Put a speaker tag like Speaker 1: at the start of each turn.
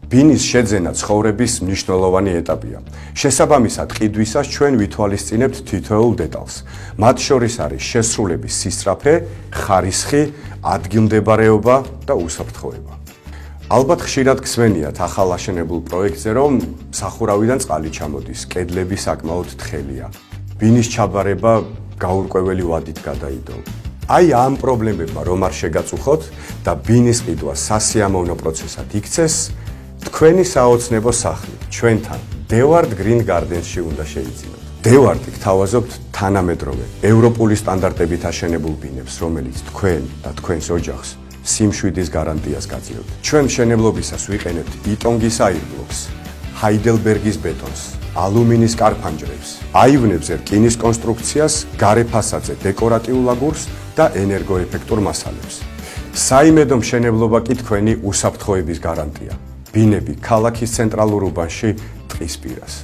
Speaker 1: ბინის შეძენა ცხოვრების მნიშვნელოვანი ეტაპია. შესაბამისად, ყიდვისას ჩვენ ვითვალისწინებთ თითოეულ დეტალს. მათ შორის არის შესრულების სისწრაფე, ხარისხი, ადგილმდებარეობა და უსაფრთხოება. ალბათ ხშირად გსმენიათ ახალ აშენებულ პროექტზე, რომ სახურავიდან წყალი ჩამოდის, კედლები საკმაოდ თხელია. ბინის ჩაბარება გაურკვეველი ვადით გადაიდო. აი ამ პრობლემებმა რომ არ შეგაწუხოთ და ბინის ყიდვა სასიამოვნო პროცესად იქცეს, თქვენი საოცნებო სახლი ჩვენთან დევარდ გრინ გარდენსში უნდა შეიძინოთ. დევარდი გთავაზობთ თანამედროვე ევროპული სტანდარტებით აშენებულ ბინებს, რომელიც თქვენ და თქვენს ოჯახს სიმშვიდის გარანტიას გაძლევთ. ჩვენ მშენებლობისას ვიყენებთ იტონგის აირბლოკს, ჰაიდელბერგის ბეტონს, ალუმინის კარფანჯრებს, აივნებზე რკინის კონსტრუქციას, გარე ფასადზე დეკორატიულ აგურს და ენერგოეფექტურ მასალებს. საიმედო მშენებლობა კი თქვენი უსაფრთხოების გარანტია. ბინები ქალაქის ცენტრალურ უბანში ტყის პირას.